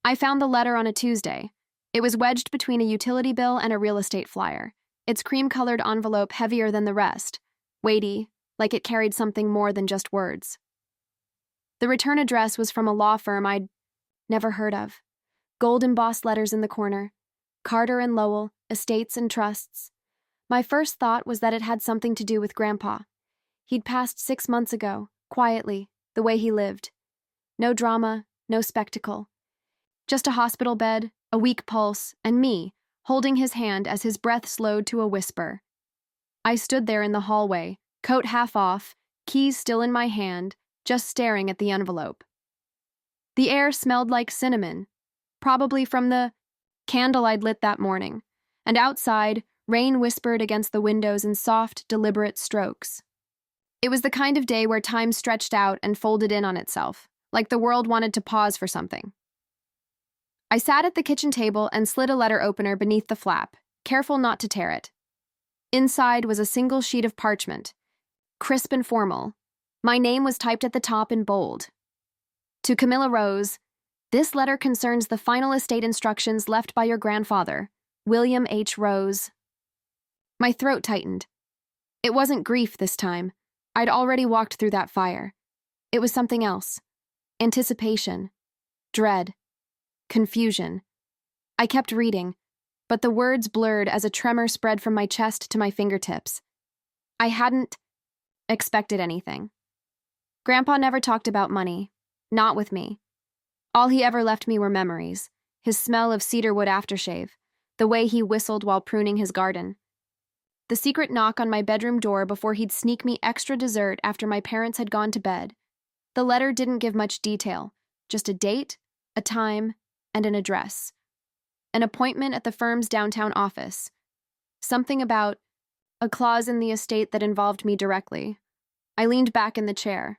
I found the letter on a Tuesday. It was wedged between a utility bill and a real estate flyer, its cream-colored envelope heavier than the rest, weighty, like it carried something more than just words. The return address was from a law firm I'd never heard of. Gold embossed letters in the corner. Carter and Lowell, estates and trusts. My first thought was that it had something to do with Grandpa. He'd passed 6 months ago, quietly, the way he lived. No drama, no spectacle. Just a hospital bed, a weak pulse, and me, holding his hand as his breath slowed to a whisper. I stood there in the hallway, coat half off, keys still in my hand, just staring at the envelope. The air smelled like cinnamon, probably from the candle I'd lit that morning, and outside, rain whispered against the windows in soft, deliberate strokes. It was the kind of day where time stretched out and folded in on itself, like the world wanted to pause for something. I sat at the kitchen table and slid a letter opener beneath the flap, careful not to tear it. Inside was a single sheet of parchment, crisp and formal. My name was typed at the top in bold. To Camila Rose, this letter concerns the final estate instructions left by your grandfather, William H. Rose. My throat tightened. It wasn't grief this time. I'd already walked through that fire. It was something else. Anticipation. Dread. Confusion. I kept reading, but the words blurred as a tremor spread from my chest to my fingertips. I hadn't expected anything. Grandpa never talked about money. Not with me. All he ever left me were memories, his smell of cedarwood aftershave, the way he whistled while pruning his garden. The secret knock on my bedroom door before he'd sneak me extra dessert after my parents had gone to bed. The letter didn't give much detail, just a date, a time, and an address. An appointment at the firm's downtown office. Something about a clause in the estate that involved me directly. I leaned back in the chair.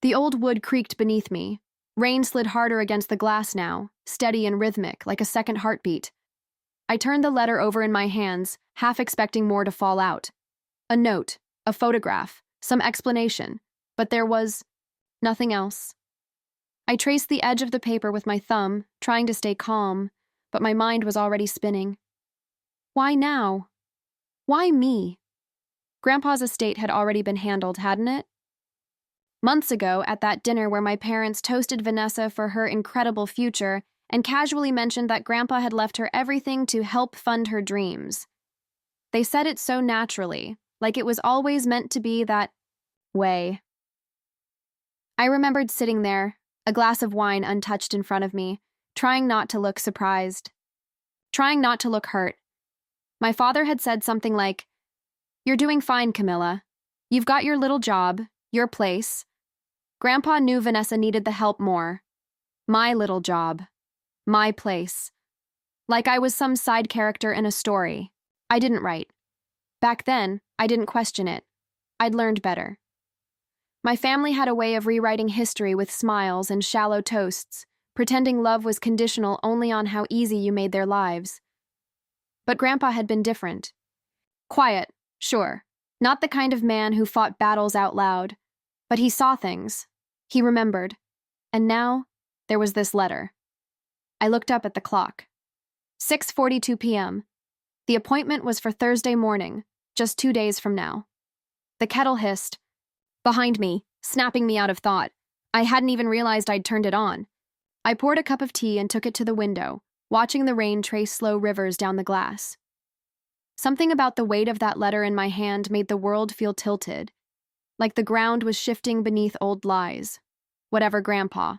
The old wood creaked beneath me. Rain slid harder against the glass now, steady and rhythmic, like a second heartbeat. I turned the letter over in my hands, half expecting more to fall out. A note, a photograph, some explanation, but there was nothing else. I traced the edge of the paper with my thumb, trying to stay calm, but my mind was already spinning. Why now? Why me? Grandpa's estate had already been handled, hadn't it? Months ago, at that dinner where my parents toasted Vanessa for her incredible future and casually mentioned that Grandpa had left her everything to help fund her dreams. They said it so naturally, like it was always meant to be that way. I remembered sitting there, a glass of wine untouched in front of me, trying not to look surprised. Trying not to look hurt. My father had said something like, "You're doing fine, Camila. You've got your little job, your place." Grandpa knew Vanessa needed the help more. My little job. My place. Like I was some side character in a story I didn't write. Back then, I didn't question it. I'd learned better. My family had a way of rewriting history with smiles and shallow toasts, pretending love was conditional only on how easy you made their lives. But Grandpa had been different. Quiet, sure, not the kind of man who fought battles out loud, but he saw things. He remembered. And now, there was this letter. I looked up at the clock. 6:42 p.m. The appointment was for Thursday morning, just 2 days from now. The kettle hissed. Behind me, snapping me out of thought. I hadn't even realized I'd turned it on. I poured a cup of tea and took it to the window, watching the rain trace slow rivers down the glass. Something about the weight of that letter in my hand made the world feel tilted, like the ground was shifting beneath old lies. Whatever Grandpa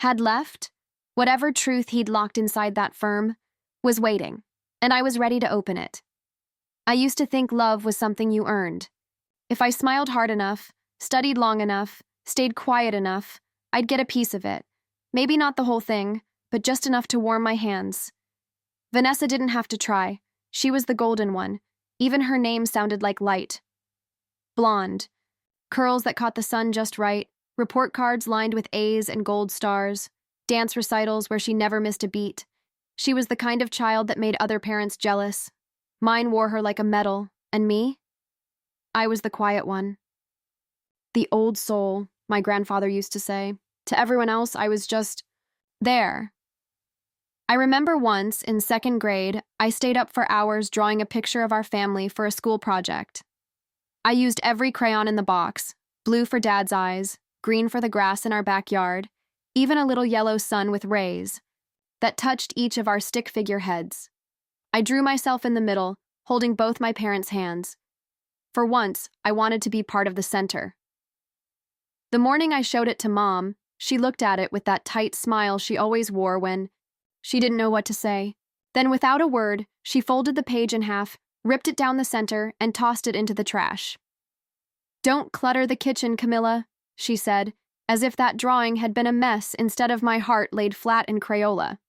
had left, whatever truth he'd locked inside that firm, was waiting, and I was ready to open it. I used to think love was something you earned. If I smiled hard enough, studied long enough, stayed quiet enough, I'd get a piece of it. Maybe not the whole thing, but just enough to warm my hands. Vanessa didn't have to try. She was the golden one. Even her name sounded like light. Blonde. Curls that caught the sun just right, report cards lined with A's and gold stars, dance recitals where she never missed a beat. She was the kind of child that made other parents jealous. Mine wore her like a medal, and me? I was the quiet one. The old soul, my grandfather used to say. To everyone else, I was just There. I remember once, in second grade, I stayed up for hours drawing a picture of our family for a school project. I used every crayon in the box, blue for Dad's eyes, green for the grass in our backyard, even a little yellow sun with rays, that touched each of our stick figure heads. I drew myself in the middle, holding both my parents' hands. For once, I wanted to be part of the center. The morning I showed it to Mom, she looked at it with that tight smile she always wore when she didn't know what to say. Then, without a word, she folded the page in half, ripped it down the center, and tossed it into the trash. "Don't clutter the kitchen, Camila," she said, as if that drawing had been a mess instead of my heart laid flat in Crayola.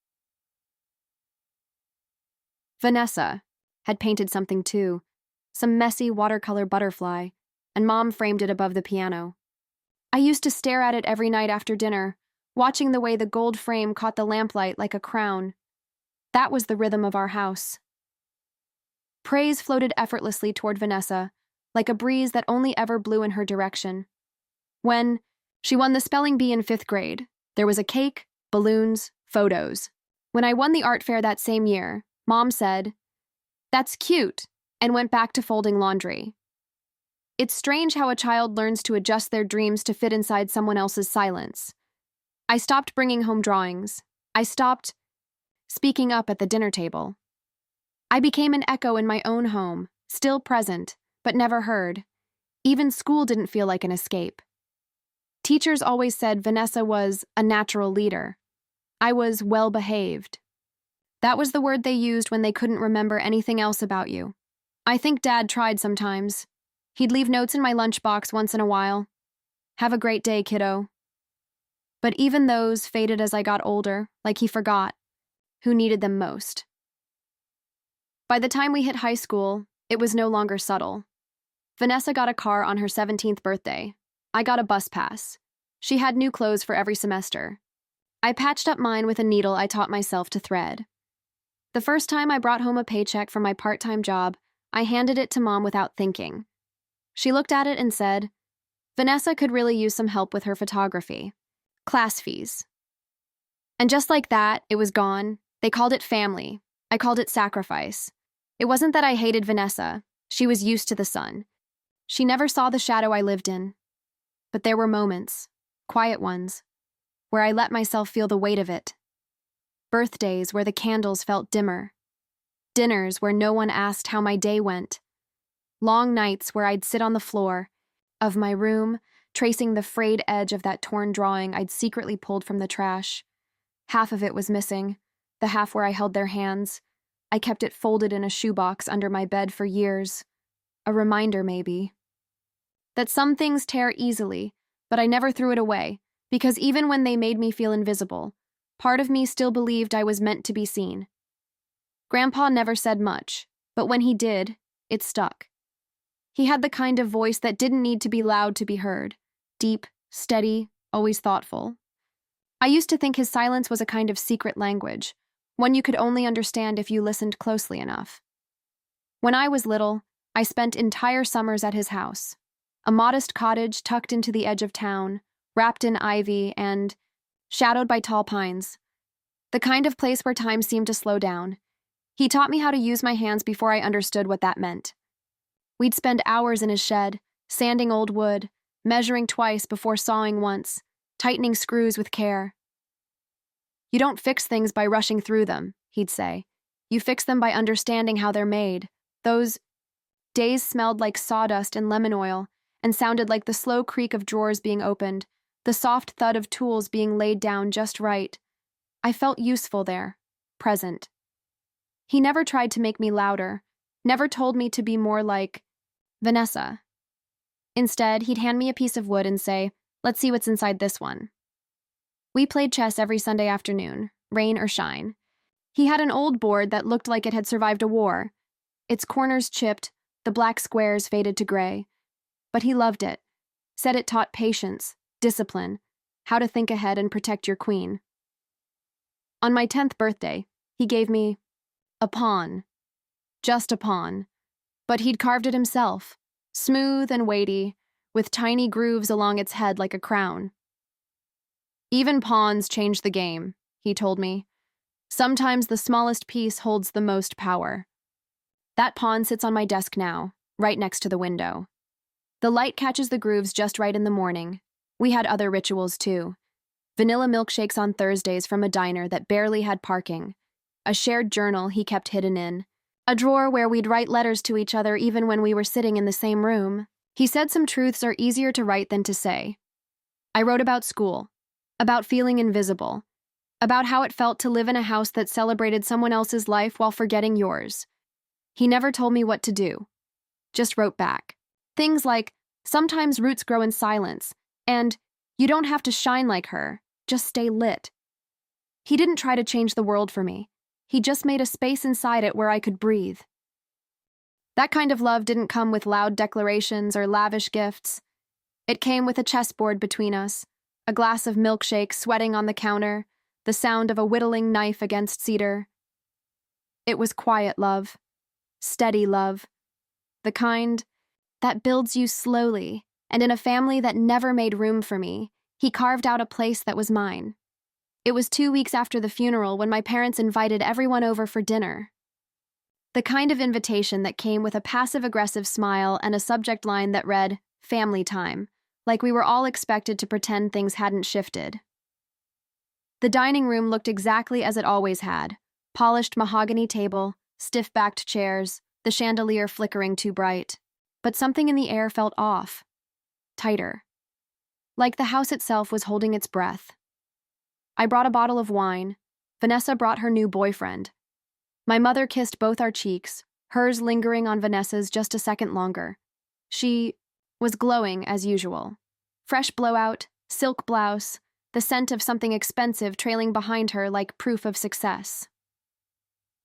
Vanessa had painted something too, some messy watercolor butterfly, and Mom framed it above the piano. I used to stare at it every night after dinner, watching the way the gold frame caught the lamplight like a crown. That was the rhythm of our house. Praise floated effortlessly toward Vanessa, like a breeze that only ever blew in her direction. When she won the spelling bee in 5th grade, there was a cake, balloons, photos. When I won the art fair that same year, Mom said, "That's cute," and went back to folding laundry. It's strange how a child learns to adjust their dreams to fit inside someone else's silence. I stopped bringing home drawings. I stopped speaking up at the dinner table. I became an echo in my own home, still present, but never heard. Even school didn't feel like an escape. Teachers always said Vanessa was a natural leader. I was well-behaved. That was the word they used when they couldn't remember anything else about you. I think Dad tried sometimes. He'd leave notes in my lunchbox once in a while. "Have a great day, kiddo." But even those faded as I got older, like he forgot who needed them most. By the time we hit high school, it was no longer subtle. Vanessa got a car on her 17th birthday. I got a bus pass. She had new clothes for every semester. I patched up mine with a needle I taught myself to thread. The first time I brought home a paycheck from my part-time job, I handed it to Mom without thinking. She looked at it and said, "Vanessa could really use some help with her photography. Class fees." And just like that, it was gone. They called it family. I called it sacrifice. It wasn't that I hated Vanessa. She was used to the sun. She never saw the shadow I lived in. But there were moments, quiet ones, where I let myself feel the weight of it. Birthdays where the candles felt dimmer. Dinners where no one asked how my day went. Long nights where I'd sit on the floor of my room, tracing the frayed edge of that torn drawing I'd secretly pulled from the trash. Half of it was missing, the half where I held their hands. I kept it folded in a shoebox under my bed for years. A reminder, maybe. That some things tear easily, but I never threw it away, because even when they made me feel invisible, part of me still believed I was meant to be seen. Grandpa never said much, but when he did, it stuck. He had the kind of voice that didn't need to be loud to be heard. Deep, steady, always thoughtful. I used to think his silence was a kind of secret language, one you could only understand if you listened closely enough. When I was little, I spent entire summers at his house, a modest cottage tucked into the edge of town, wrapped in ivy and shadowed by tall pines. The kind of place where time seemed to slow down. He taught me how to use my hands before I understood what that meant. We'd spend hours in his shed, sanding old wood, measuring twice before sawing once, tightening screws with care. "You don't fix things by rushing through them," he'd say. "You fix them by understanding how they're made." Those days smelled like sawdust and lemon oil, and sounded like the slow creak of drawers being opened, the soft thud of tools being laid down just right. I felt useful there, present. He never tried to make me louder, never told me to be more like Vanessa. Instead, he'd hand me a piece of wood and say, "Let's see what's inside this one." We played chess every Sunday afternoon, rain or shine. He had an old board that looked like it had survived a war. Its corners chipped, the black squares faded to gray. But he loved it, said it taught patience, discipline, how to think ahead and protect your queen. On my 10th birthday, he gave me a pawn. Just a pawn. But he'd carved it himself, smooth and weighty, with tiny grooves along its head like a crown. "Even pawns change the game," he told me. Sometimes the smallest piece holds the most power. That pawn sits on my desk now, right next to the window. The light catches the grooves just right in the morning. We had other rituals too. Vanilla milkshakes on Thursdays from a diner that barely had parking. A shared journal he kept hidden in. A drawer where we'd write letters to each other even when we were sitting in the same room. He said some truths are easier to write than to say. I wrote about school, about feeling invisible, about how it felt to live in a house that celebrated someone else's life while forgetting yours. He never told me what to do, just wrote back. Things like, sometimes roots grow in silence, and you don't have to shine like her, just stay lit. He didn't try to change the world for me. He just made a space inside it where I could breathe. That kind of love didn't come with loud declarations or lavish gifts. It came with a chessboard between us, a glass of milkshake sweating on the counter, the sound of a whittling knife against cedar. It was quiet love, steady love, the kind that builds you slowly, and in a family that never made room for me, he carved out a place that was mine. It was 2 weeks after the funeral when my parents invited everyone over for dinner. The kind of invitation that came with a passive-aggressive smile and a subject line that read, "Family time," like we were all expected to pretend things hadn't shifted. The dining room looked exactly as it always had. Polished mahogany table, stiff-backed chairs, the chandelier flickering too bright. But something in the air felt off. Tighter. Like the house itself was holding its breath. I brought a bottle of wine. Vanessa brought her new boyfriend. My mother kissed both our cheeks, hers lingering on Vanessa's just a second longer. She was glowing as usual. Fresh blowout, silk blouse, the scent of something expensive trailing behind her like proof of success.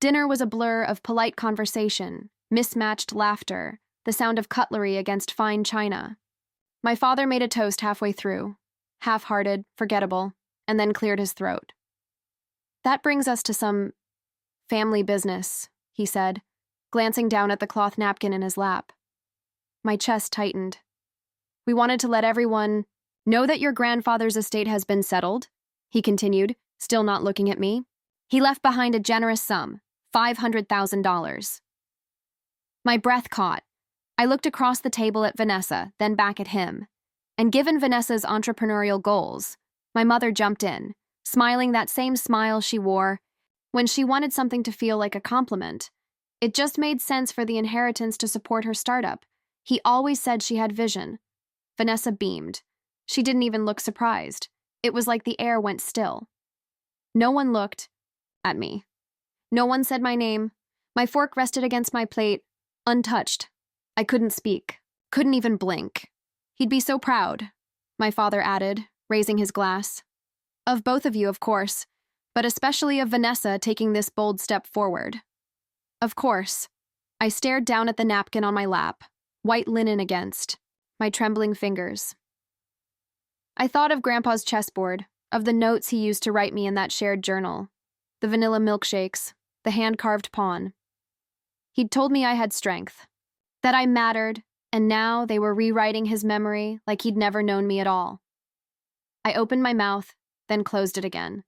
Dinner was a blur of polite conversation, mismatched laughter, the sound of cutlery against fine china. My father made a toast halfway through, half-hearted, forgettable, and then cleared his throat. "That brings us to some family business," he said, glancing down at the cloth napkin in his lap. My chest tightened. "We wanted to let everyone know that your grandfather's estate has been settled," he continued, still not looking at me. "He left behind a generous sum, $500,000. My breath caught. I looked across the table at Vanessa, then back at him. And given Vanessa's entrepreneurial goals, my mother jumped in, smiling that same smile she wore when she wanted something to feel like a compliment. It just made sense for the inheritance to support her startup. He always said she had vision. Vanessa beamed. She didn't even look surprised. It was like the air went still. No one looked at me. No one said my name. My fork rested against my plate, untouched. I couldn't speak, couldn't even blink. "He'd be so proud," my father added, raising his glass. "Of both of you, of course, but especially of Vanessa taking this bold step forward." Of course. I stared down at the napkin on my lap, white linen against my trembling fingers. I thought of Grandpa's chessboard, of the notes he used to write me in that shared journal, the vanilla milkshakes, the hand-carved pawn. He'd told me I had strength, that I mattered, and now they were rewriting his memory like he'd never known me at all. I opened my mouth, then closed it again.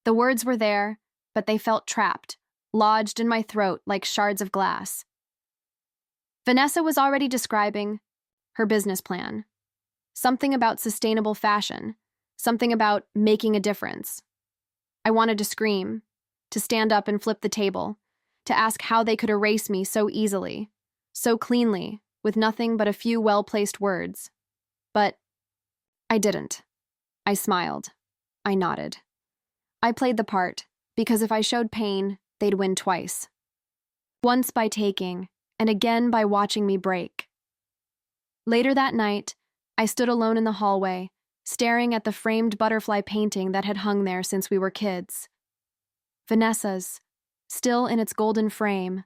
The words were there, but they felt trapped, lodged in my throat like shards of glass. Vanessa was already describing her business plan. Something about sustainable fashion, something about making a difference. I wanted to scream, to stand up and flip the table, to ask how they could erase me so easily, so cleanly, with nothing but a few well-placed words. But I didn't. I smiled. I nodded. I played the part, because if I showed pain, they'd win twice. Once by taking, and again by watching me break. Later that night, I stood alone in the hallway, staring at the framed butterfly painting that had hung there since we were kids. Vanessa's, still in its golden frame.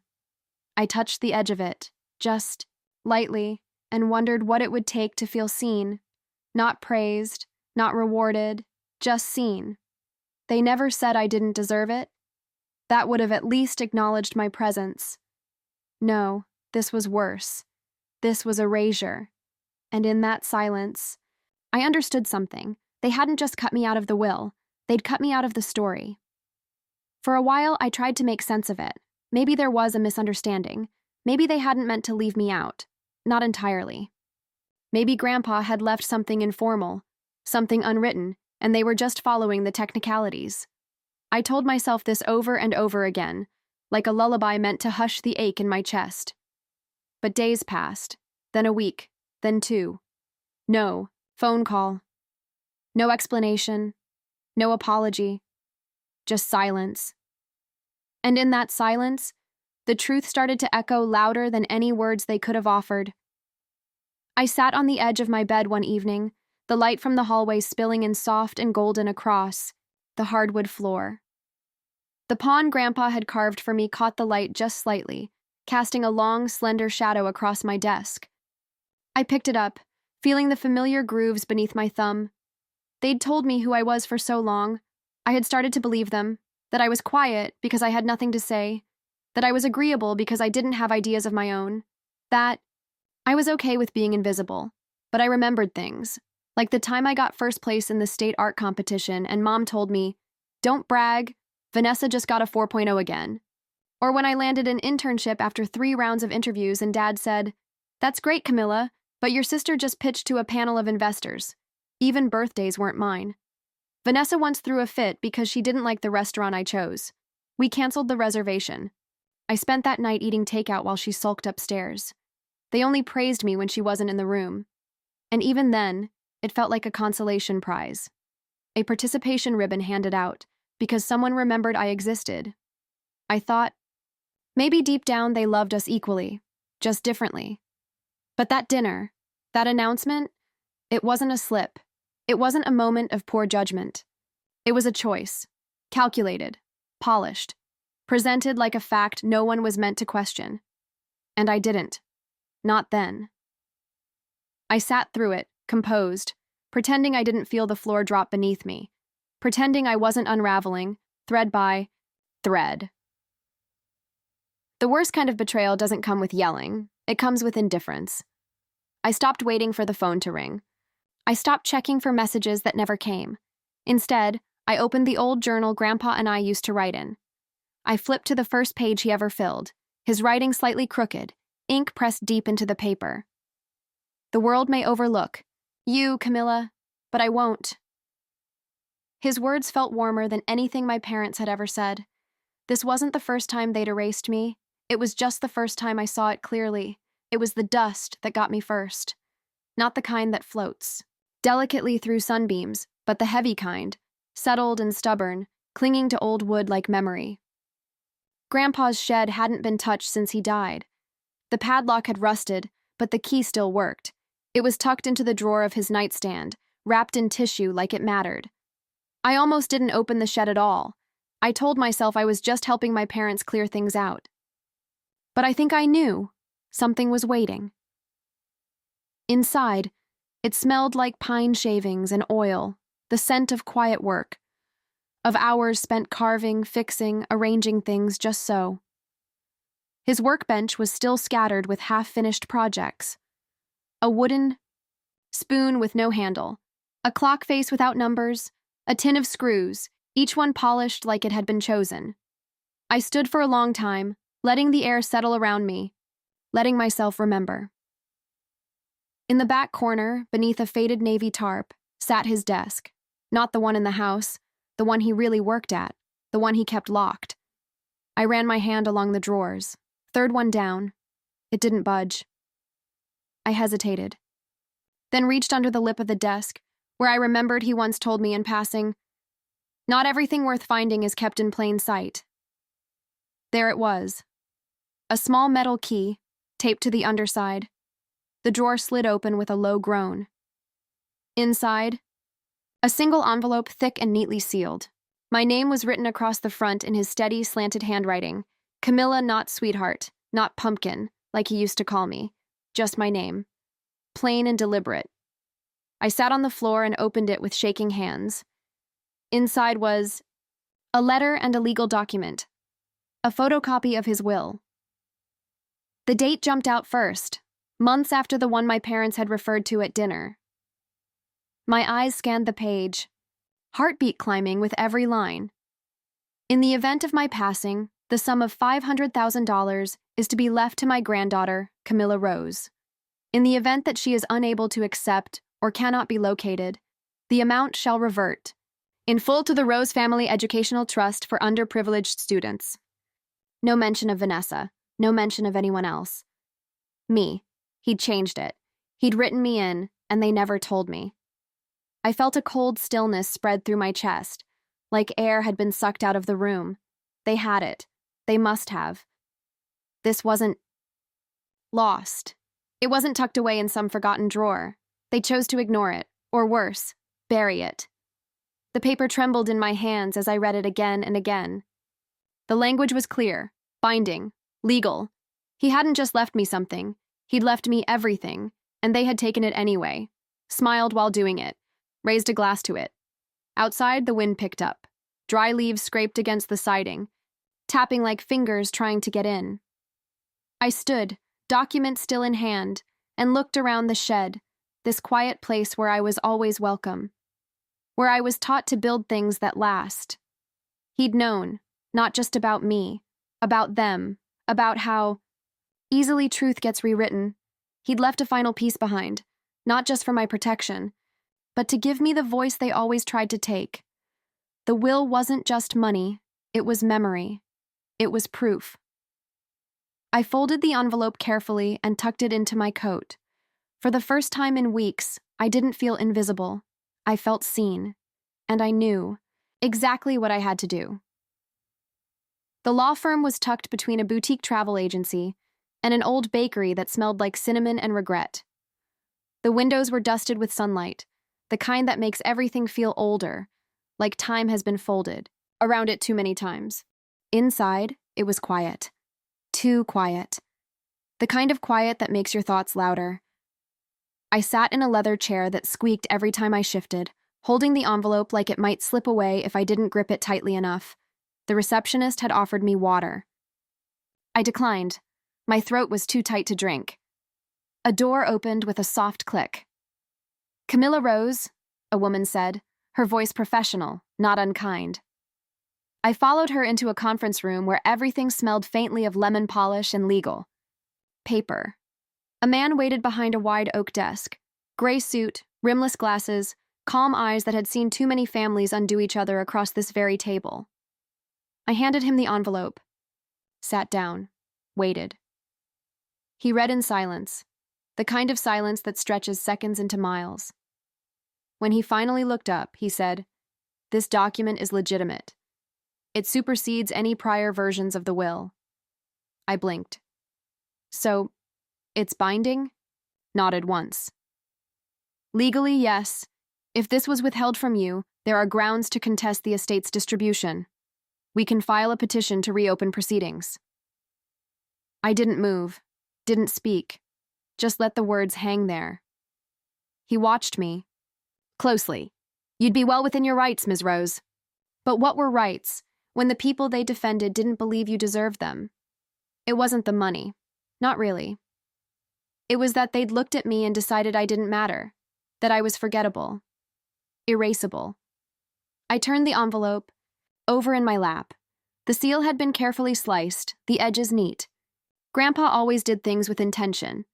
I touched the edge of it, just lightly, and wondered what it would take to feel seen. Not praised, not rewarded, just seen. They never said I didn't deserve it. That would have at least acknowledged my presence. No, this was worse. This was erasure. And in that silence, I understood something. They hadn't just cut me out of the will. They'd cut me out of the story. For a while, I tried to make sense of it. Maybe there was a misunderstanding. Maybe they hadn't meant to leave me out. Not entirely. Maybe Grandpa had left something informal, something unwritten, and they were just following the technicalities. I told myself this over and over again, like a lullaby meant to hush the ache in my chest. But days passed, then a week, then 2. No phone call. No explanation. No apology. Just silence. And in that silence, the truth started to echo louder than any words they could have offered. I sat on the edge of my bed one evening, the light from the hallway spilling in soft and golden across the hardwood floor. The pawn Grandpa had carved for me caught the light just slightly, casting a long, slender shadow across my desk. I picked it up, feeling the familiar grooves beneath my thumb. They'd told me who I was for so long. I had started to believe them, that I was quiet because I had nothing to say, that I was agreeable because I didn't have ideas of my own, that I was okay with being invisible. But I remembered things, like the time I got first place in the state art competition and Mom told me, "Don't brag, Vanessa just got a 4.0 again." Or when I landed an internship after 3 rounds of interviews and Dad said, "That's great, Camila, but your sister just pitched to a panel of investors. Even birthdays weren't mine." Vanessa once threw a fit because she didn't like the restaurant I chose. We canceled the reservation. I spent that night eating takeout while she sulked upstairs. They only praised me when she wasn't in the room. And even then, it felt like a consolation prize. A participation ribbon handed out because someone remembered I existed. I thought, maybe deep down they loved us equally, just differently. But that dinner, that announcement, it wasn't a slip. It wasn't a moment of poor judgment. It was a choice, calculated, polished, presented like a fact no one was meant to question. And I didn't. Not then. I sat through it, composed, pretending I didn't feel the floor drop beneath me, pretending I wasn't unraveling, thread by thread. The worst kind of betrayal doesn't come with yelling. It comes with indifference. I stopped waiting for the phone to ring. I stopped checking for messages that never came. Instead, I opened the old journal Grandpa and I used to write in. I flipped to the first page he ever filled, his writing slightly crooked, ink pressed deep into the paper. "The world may overlook you, Camila, but I won't." His words felt warmer than anything my parents had ever said. This wasn't the first time they'd erased me. It was just the first time I saw it clearly. It was the dust that got me first. Not the kind that floats delicately through sunbeams, but the heavy kind, settled and stubborn, clinging to old wood like memory. Grandpa's shed hadn't been touched since he died. The padlock had rusted, but the key still worked. It was tucked into the drawer of his nightstand, wrapped in tissue like it mattered. I almost didn't open the shed at all. I told myself I was just helping my parents clear things out. But I think I knew something was waiting. Inside, it smelled like pine shavings and oil, the scent of quiet work, of hours spent carving, fixing, arranging things just so. His workbench was still scattered with half-finished projects. A wooden spoon with no handle, a clock face without numbers, a tin of screws, each one polished like it had been chosen. I stood for a long time, letting the air settle around me, letting myself remember. In the back corner, beneath a faded navy tarp, sat his desk. Not the one in the house, the one he really worked at, the one he kept locked. I ran my hand along the drawers. Third one down. It didn't budge. I hesitated, then reached under the lip of the desk, where I remembered he once told me in passing, "Not everything worth finding is kept in plain sight." There it was. A small metal key, taped to the underside. The drawer slid open with a low groan. Inside, a single envelope thick and neatly sealed. My name was written across the front in his steady, slanted handwriting. Camila, not sweetheart, not pumpkin, like he used to call me. Just my name. Plain and deliberate. I sat on the floor and opened it with shaking hands. Inside was a letter and a legal document. A photocopy of his will. The date jumped out first, months after the one my parents had referred to at dinner. My eyes scanned the page. heartbeat climbing with every line. In the event of my passing, the sum of $500,000 is to be left to my granddaughter, Camila Rose. In the event that she is unable to accept or cannot be located, the amount shall revert in full to the Rose Family Educational Trust for underprivileged students. No mention of Vanessa, no mention of anyone else. Me. He'd changed it. He'd written me in, and they never told me. I felt a cold stillness spread through my chest, like air had been sucked out of the room. They had it. They must have. This wasn't lost. It wasn't tucked away in some forgotten drawer. They chose to ignore it, or worse, bury it. The paper trembled in my hands as I read it again and again. The language was clear, binding, legal. He hadn't just left me something. He'd left me everything, and they had taken it anyway, smiled while doing it, raised a glass to it. Outside, the wind picked up. Dry leaves scraped against the siding, tapping like fingers trying to get in. I stood, document still in hand, and looked around the shed, this quiet place where I was always welcome, where I was taught to build things that last. He'd known, not just about me, about them, about how easily truth gets rewritten. He'd left a final piece behind, not just for my protection, but to give me the voice they always tried to take. The will wasn't just money, it was memory. It was proof. I folded the envelope carefully and tucked it into my coat. For the first time in weeks, I didn't feel invisible. I felt seen, and I knew exactly what I had to do. The law firm was tucked between a boutique travel agency and an old bakery that smelled like cinnamon and regret. The windows were dusted with sunlight, the kind that makes everything feel older, like time has been folded around it too many times. Inside, it was quiet. Too quiet. The kind of quiet that makes your thoughts louder. I sat in a leather chair that squeaked every time I shifted, holding the envelope like it might slip away if I didn't grip it tightly enough. The receptionist had offered me water. I declined. My throat was too tight to drink. A door opened with a soft click. "Camila Rose," a woman said, her voice professional, not unkind. I followed her into a conference room where everything smelled faintly of lemon polish and legal. Paper. A man waited behind a wide oak desk. Gray suit, rimless glasses, calm eyes that had seen too many families undo each other across this very table. I handed him the envelope, sat down, waited. He read in silence, the kind of silence that stretches seconds into miles. When he finally looked up, he said, "This document is legitimate. It supersedes any prior versions of the will." I blinked. "So, it's binding?" Nodded once. "Legally, yes. If this was withheld from you, there are grounds to contest the estate's distribution. We can file a petition to reopen proceedings." I didn't move, didn't speak, just let the words hang there. He watched me closely. "You'd be well within your rights, Ms. Rose." But what were rights when the people they defended didn't believe you deserved them? It wasn't the money. Not really. It was that they'd looked at me and decided I didn't matter, that I was forgettable, erasable. I turned the envelope over in my lap. The seal had been carefully sliced, the edges neat. Grandpa always did things with intention.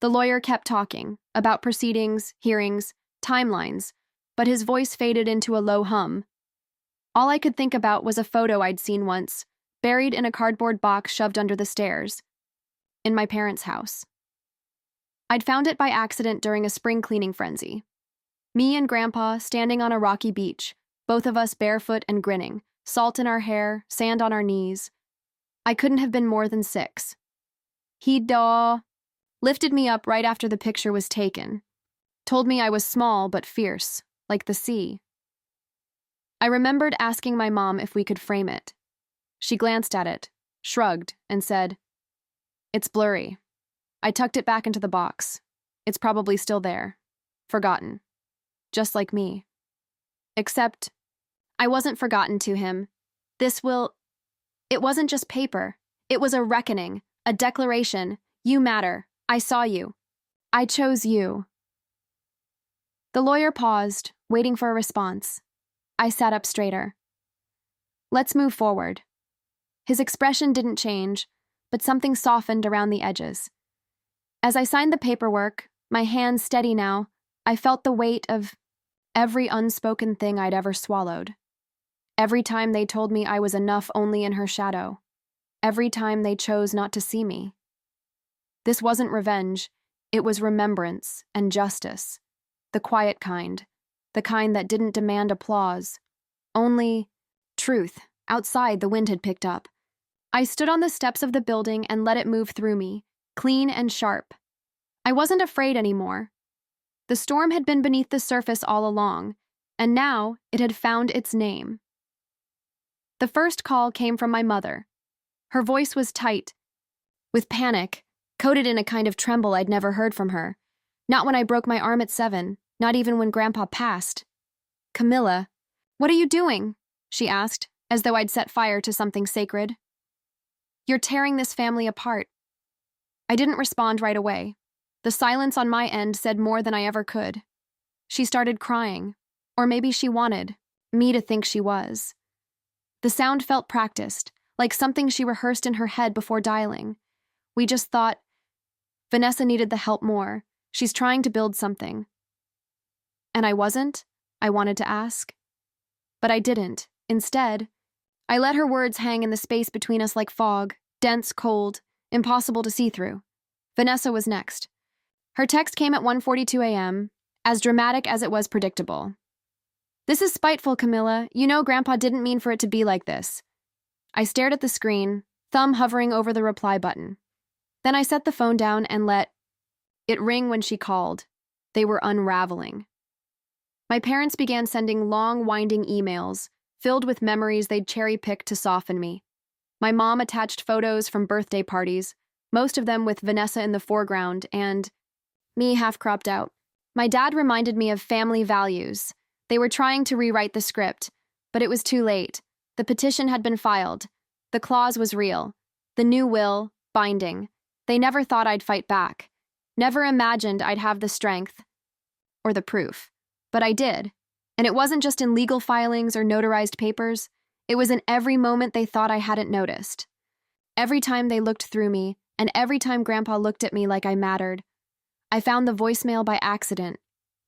The lawyer kept talking about proceedings, hearings, timelines, but his voice faded into a low hum. All I could think about was a photo I'd seen once, buried in a cardboard box shoved under the stairs, in my parents' house. I'd found it by accident during a spring cleaning frenzy. Me and Grandpa standing on a rocky beach, both of us barefoot and grinning, salt in our hair, sand on our knees. I couldn't have been more than 6. He lifted me up right after the picture was taken, told me I was small but fierce, like the sea. I remembered asking my mom if we could frame it. She glanced at it, shrugged, and said, "It's blurry." I tucked it back into the box. It's probably still there, forgotten, just like me. Except, I wasn't forgotten to him. It wasn't just paper. It was a reckoning, a declaration. You matter. I saw you. I chose you. The lawyer paused, waiting for a response. I sat up straighter. Let's move forward. His expression didn't change, but something softened around the edges. As I signed the paperwork, my hands steady now, I felt the weight of every unspoken thing I'd ever swallowed. Every time they told me I was enough only in her shadow. Every time they chose not to see me. This wasn't revenge, it was remembrance and justice. The quiet kind, the kind that didn't demand applause. Only truth. Outside, the wind had picked up. I stood on the steps of the building and let it move through me, clean and sharp. I wasn't afraid anymore. The storm had been beneath the surface all along, and now it had found its name. The first call came from my mother. Her voice was tight, with panic, coated in a kind of tremble I'd never heard from her. Not when I broke my arm at 7, not even when Grandpa passed. "Camila, what are you doing?" she asked, as though I'd set fire to something sacred. "You're tearing this family apart." I didn't respond right away. The silence on my end said more than I ever could. She started crying, or maybe she wanted me to think she was. The sound felt practiced, like something she rehearsed in her head before dialing. We just thought, Vanessa needed the help more. She's trying to build something. And I wasn't, I wanted to ask. But I didn't. Instead, I let her words hang in the space between us like fog, dense, cold, impossible to see through. Vanessa was next. Her text came at 1:42 a.m., as dramatic as it was predictable. "This is spiteful, Camila. You know Grandpa didn't mean for it to be like this." I stared at the screen, thumb hovering over the reply button. Then I set the phone down and let it ring when she called. They were unraveling. My parents began sending long, winding emails, filled with memories they'd cherry-picked to soften me. My mom attached photos from birthday parties, most of them with Vanessa in the foreground and me half cropped out. My dad reminded me of family values. They were trying to rewrite the script, but it was too late. The petition had been filed. The clause was real. The new will, binding. They never thought I'd fight back. Never imagined I'd have the strength or the proof. But I did. And it wasn't just in legal filings or notarized papers. It was in every moment they thought I hadn't noticed. Every time they looked through me, and every time Grandpa looked at me like I mattered. I found the voicemail by accident.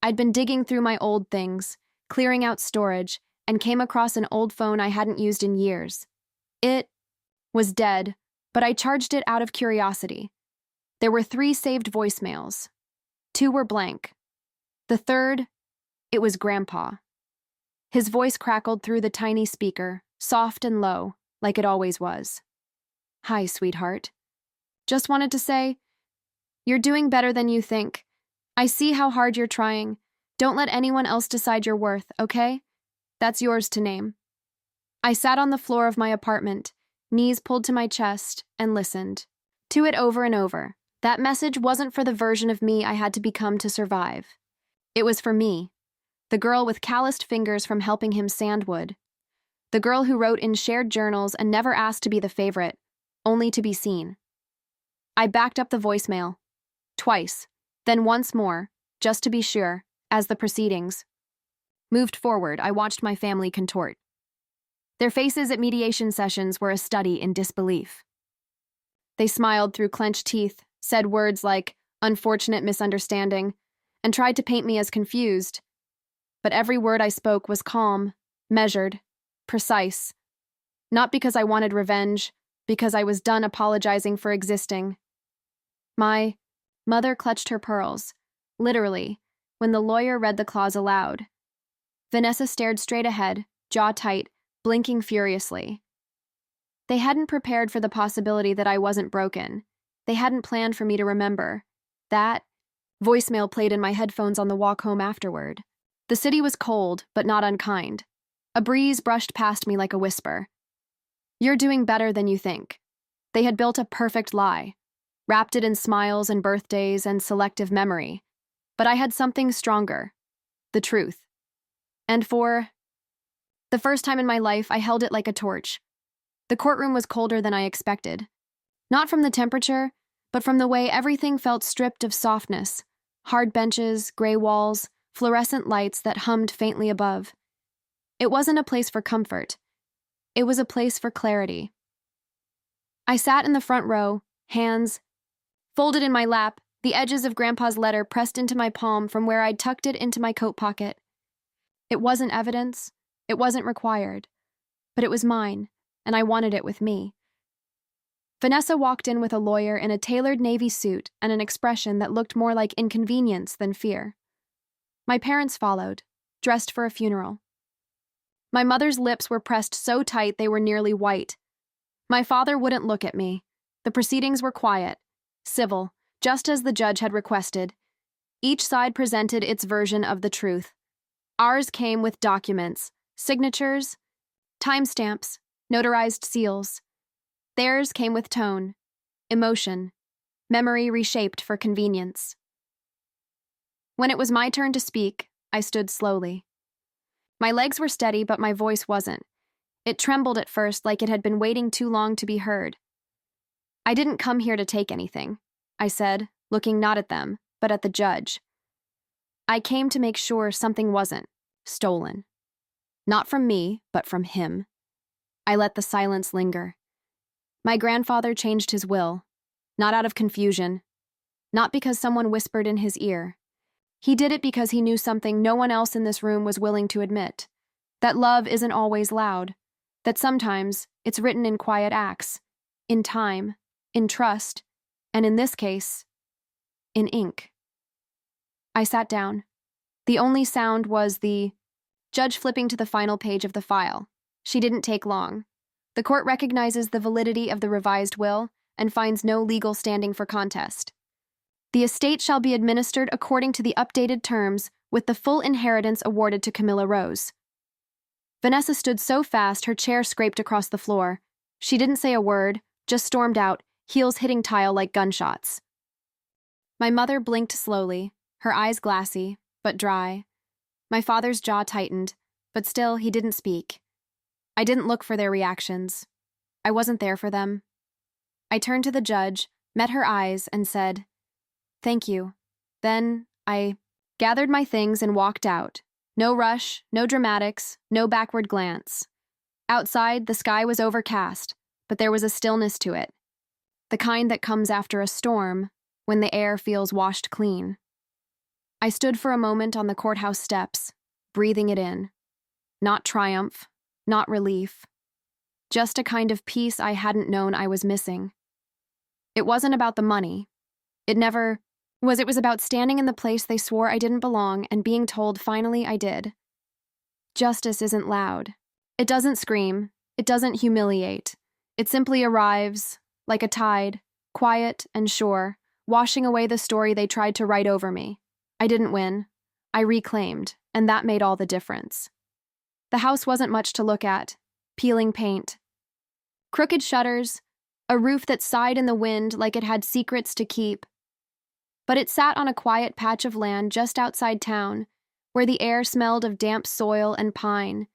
I'd been digging through my old things, clearing out storage, and came across an old phone I hadn't used in years. It was dead, but I charged it out of curiosity. There were 3 saved voicemails. 2 were blank. The third, it was Grandpa. His voice crackled through the tiny speaker, soft and low, like it always was. "Hi, sweetheart. Just wanted to say, you're doing better than you think. I see how hard you're trying. Don't let anyone else decide your worth, okay? That's yours to name." I sat on the floor of my apartment, knees pulled to my chest, and listened. To it over and over. That message wasn't for the version of me I had to become to survive. It was for me, the girl with calloused fingers from helping him sandwood. The girl who wrote in shared journals and never asked to be the favorite, only to be seen. I backed up the voicemail. Twice, then once more, just to be sure, as the proceedings moved forward. I watched my family contort. Their faces at mediation sessions were a study in disbelief. They smiled through clenched teeth, said words like unfortunate misunderstanding, and tried to paint me as confused. But every word I spoke was calm, measured, precise. Not because I wanted revenge, because I was done apologizing for existing. My mother clutched her pearls, literally, when the lawyer read the clause aloud. Vanessa stared straight ahead, jaw tight, blinking furiously. They hadn't prepared for the possibility that I wasn't broken. They hadn't planned for me to remember. That voicemail played in my headphones on the walk home afterward. The city was cold, but not unkind. A breeze brushed past me like a whisper. "You're doing better than you think." They had built a perfect lie, wrapped it in smiles and birthdays and selective memory. But I had something stronger. The truth. And for the first time in my life, I held it like a torch. The courtroom was colder than I expected. Not from the temperature, but from the way everything felt stripped of softness. Hard benches, gray walls, fluorescent lights that hummed faintly above. It wasn't a place for comfort. It was a place for clarity. I sat in the front row, hands folded in my lap, the edges of Grandpa's letter pressed into my palm from where I'd tucked it into my coat pocket. It wasn't evidence. It wasn't required. But it was mine, and I wanted it with me. Vanessa walked in with a lawyer in a tailored navy suit and an expression that looked more like inconvenience than fear. My parents followed, dressed for a funeral. My mother's lips were pressed so tight they were nearly white. My father wouldn't look at me. The proceedings were quiet, civil, just as the judge had requested. Each side presented its version of the truth. Ours came with documents, signatures, timestamps, notarized seals. Theirs came with tone, emotion, memory reshaped for convenience. When it was my turn to speak, I stood slowly. My legs were steady, but my voice wasn't. It trembled at first, like it had been waiting too long to be heard. I didn't come here to take anything, I said, looking not at them, but at the judge. I came to make sure something wasn't stolen. Not from me, but from him. I let the silence linger. My grandfather changed his will, not out of confusion, not because someone whispered in his ear. He did it because he knew something no one else in this room was willing to admit, that love isn't always loud, that sometimes it's written in quiet acts, in time, in trust, and in this case, in ink. I sat down. The only sound was the judge flipping to the final page of the file. She didn't take long. The court recognizes the validity of the revised will and finds no legal standing for contest. The estate shall be administered according to the updated terms, with the full inheritance awarded to Camila Rose. Vanessa stood so fast her chair scraped across the floor. She didn't say a word, just stormed out, heels hitting tile like gunshots. My mother blinked slowly, her eyes glassy, but dry. My father's jaw tightened, but still he didn't speak. I didn't look for their reactions. I wasn't there for them. I turned to the judge, met her eyes, and said, "Thank you." Then I gathered my things and walked out. No rush, no dramatics, no backward glance. Outside, the sky was overcast, but there was a stillness to it, the kind that comes after a storm, when the air feels washed clean. I stood for a moment on the courthouse steps, breathing it in. Not triumph, not relief. Just a kind of peace I hadn't known I was missing. It wasn't about the money. It never was. It was about standing in the place they swore I didn't belong and being told finally I did. Justice isn't loud. It doesn't scream. It doesn't humiliate. It simply arrives, like a tide, quiet and sure, washing away the story they tried to write over me. I didn't win. I reclaimed, and that made all the difference. The house wasn't much to look at. Peeling paint. Crooked shutters, a roof that sighed in the wind like it had secrets to keep. But it sat on a quiet patch of land just outside town, where the air smelled of damp soil and pine,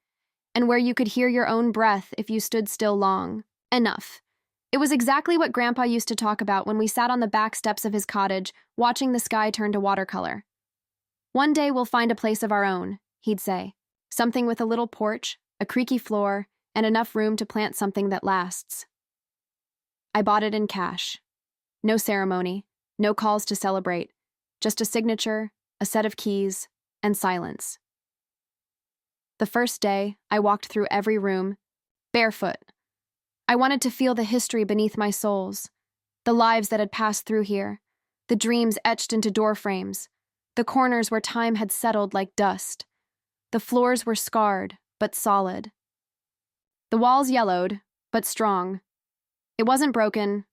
and where you could hear your own breath if you stood still long. Enough. It was exactly what Grandpa used to talk about when we sat on the back steps of his cottage, watching the sky turn to watercolor. "One day we'll find a place of our own," he'd say. "Something with a little porch, a creaky floor, and enough room to plant something that lasts." I bought it in cash. No ceremony, no calls to celebrate, just a signature, a set of keys, and silence. The first day, I walked through every room, barefoot. I wanted to feel the history beneath my soles, the lives that had passed through here, the dreams etched into door frames, the corners where time had settled like dust. The floors were scarred, but solid. The walls yellowed, but strong. It wasn't broken,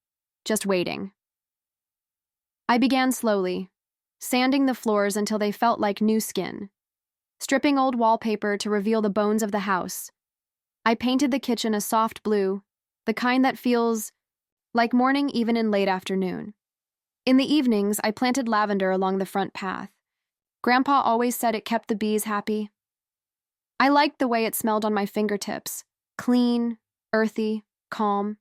just waiting. I began slowly, sanding the floors until they felt like new skin, stripping old wallpaper to reveal the bones of the house. I painted the kitchen a soft blue, the kind that feels like morning even in late afternoon. In the evenings, I planted lavender along the front path. Grandpa always said it kept the bees happy. I liked the way it smelled on my fingertips, clean, earthy, calm.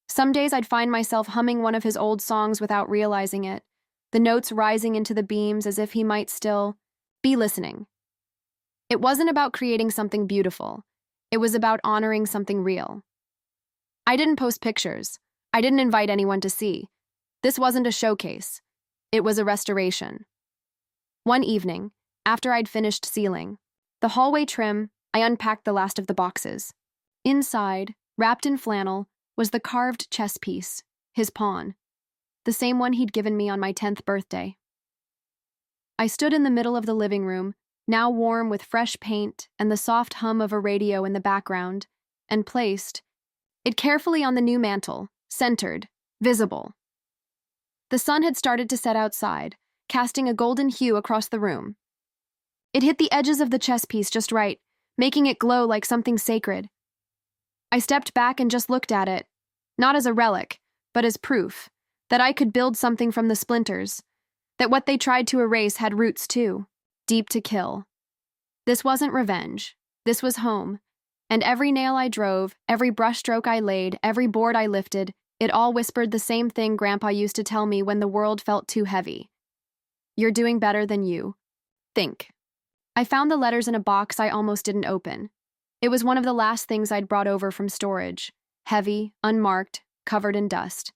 Some days I'd find myself humming one of his old songs without realizing it, the notes rising into the beams as if he might still be listening. It wasn't about creating something beautiful. It was about honoring something real. I didn't post pictures. I didn't invite anyone to see. This wasn't a showcase. It was a restoration. One evening, after I'd finished sealing the hallway trim, I unpacked the last of the boxes. Inside, wrapped in flannel, was the carved chess piece, his pawn, the same one he'd given me on my 10th birthday. I stood in the middle of the living room, now warm with fresh paint and the soft hum of a radio in the background, and placed it carefully on the new mantel, centered, visible. The sun had started to set outside, casting a golden hue across the room. It hit the edges of the chess piece just right, making it glow like something sacred. I stepped back and just looked at it, not as a relic, but as proof that I could build something from the splinters, that what they tried to erase had roots too, deep to kill. This wasn't revenge. This was home. And every nail I drove, every brushstroke I laid, every board I lifted, it all whispered the same thing Grandpa used to tell me when the world felt too heavy. You're doing better than you think. I found the letters in a box I almost didn't open. It was one of the last things I'd brought over from storage, heavy, unmarked, covered in dust.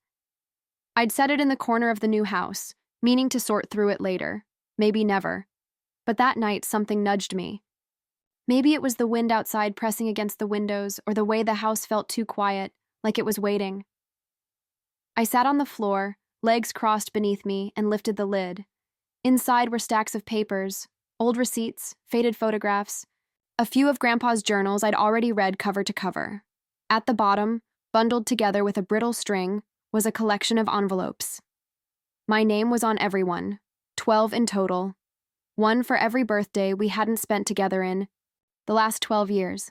I'd set it in the corner of the new house, meaning to sort through it later, maybe never. But that night something nudged me. Maybe it was the wind outside pressing against the windows, or the way the house felt too quiet, like it was waiting. I sat on the floor, legs crossed beneath me, and lifted the lid. Inside were stacks of papers, old receipts, faded photographs, a few of Grandpa's journals I'd already read cover to cover. At the bottom, bundled together with a brittle string, was a collection of envelopes. My name was on every one, 12 in total, one for every birthday we hadn't spent together in the last 12 years.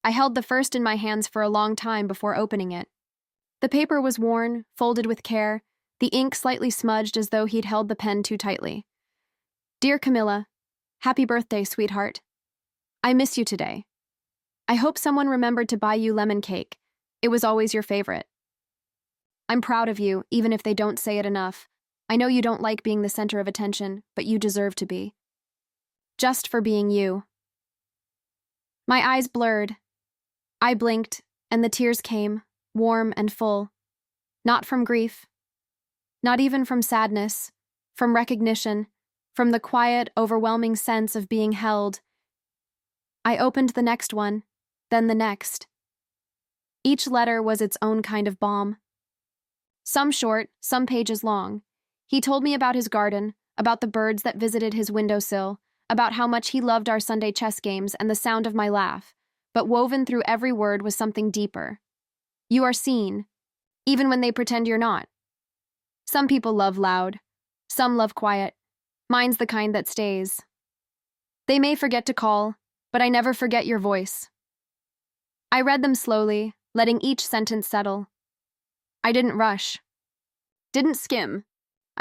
I held the first in my hands for a long time before opening it. The paper was worn, folded with care, the ink slightly smudged as though he'd held the pen too tightly. Dear Camila, happy birthday, sweetheart. I miss you today. I hope someone remembered to buy you lemon cake. It was always your favorite. I'm proud of you, even if they don't say it enough. I know you don't like being the center of attention, but you deserve to be. Just for being you. My eyes blurred. I blinked, and the tears came, warm and full. Not from grief. Not even from sadness. From recognition. From the quiet, overwhelming sense of being held. I opened the next one, then the next. Each letter was its own kind of balm. Some short, some pages long. He told me about his garden, about the birds that visited his windowsill, about how much he loved our Sunday chess games and the sound of my laugh, but woven through every word was something deeper. You are seen, even when they pretend you're not. Some people love loud. Some love quiet. Mine's the kind that stays. They may forget to call, but I never forget your voice. I read them slowly, letting each sentence settle. I didn't rush. Didn't skim.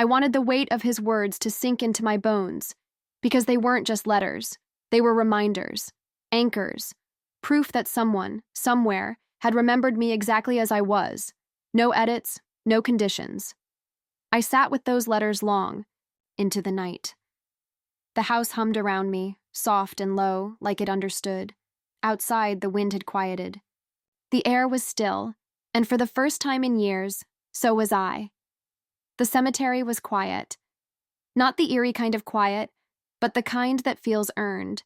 I wanted the weight of his words to sink into my bones, because they weren't just letters. They were reminders, anchors, proof that someone, somewhere, had remembered me exactly as I was. No edits, no conditions. I sat with those letters long, into the night. The house hummed around me, soft and low, like it understood. Outside, the wind had quieted. The air was still, and for the first time in years, so was I. The cemetery was quiet. Not the eerie kind of quiet, but the kind that feels earned,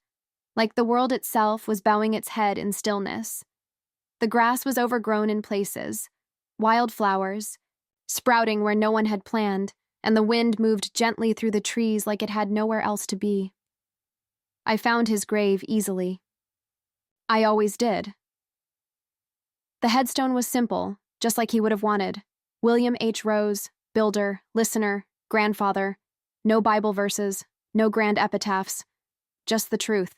like the world itself was bowing its head in stillness. The grass was overgrown in places, wildflowers, sprouting where no one had planned, and the wind moved gently through the trees like it had nowhere else to be. I found his grave easily. I always did. The headstone was simple, just like he would have wanted. William H. Rose, builder, listener, grandfather. No Bible verses, no grand epitaphs, just the truth.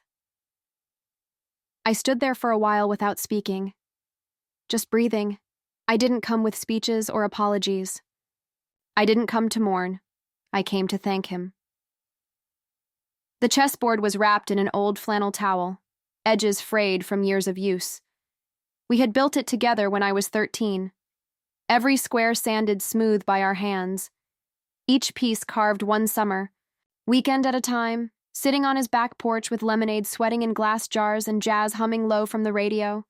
I stood there for a while without speaking, just breathing. I didn't come with speeches or apologies. I didn't come to mourn. I came to thank him. The chessboard was wrapped in an old flannel towel, edges frayed from years of use. We had built it together when I was 13. Every square sanded smooth by our hands. Each piece carved one summer, weekend at a time, sitting on his back porch with lemonade sweating in glass jars and jazz humming low from the radio.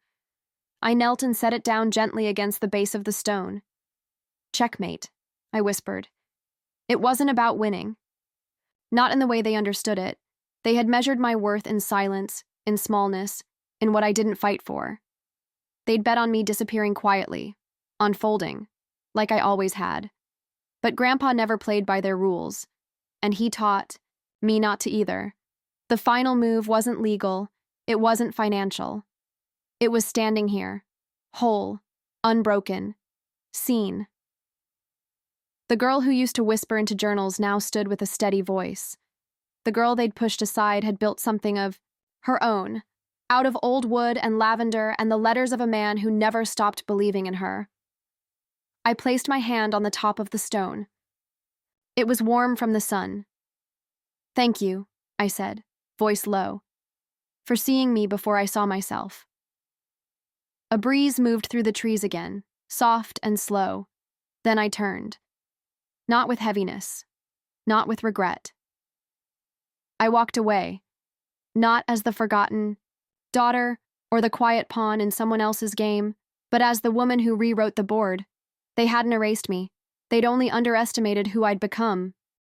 I knelt and set it down gently against the base of the stone. Checkmate, I whispered. It wasn't about winning. Not in the way they understood it. They had measured my worth in silence, in smallness, in what I didn't fight for. They'd bet on me disappearing quietly, unfolding, like I always had. But Grandpa never played by their rules, and he taught me not to either. The final move wasn't legal, it wasn't financial. It was standing here, whole, unbroken, seen. The girl who used to whisper into journals now stood with a steady voice. The girl they'd pushed aside had built something of her own, out of old wood and lavender and the letters of a man who never stopped believing in her. I placed my hand on the top of the stone. It was warm from the sun. Thank you, I said, voice low, for seeing me before I saw myself. A breeze moved through the trees again, soft and slow. Then I turned. Not with heaviness, not with regret. I walked away, not as the forgotten daughter or the quiet pawn in someone else's game, but as the woman who rewrote the board. They hadn't erased me. They'd only underestimated who I'd become.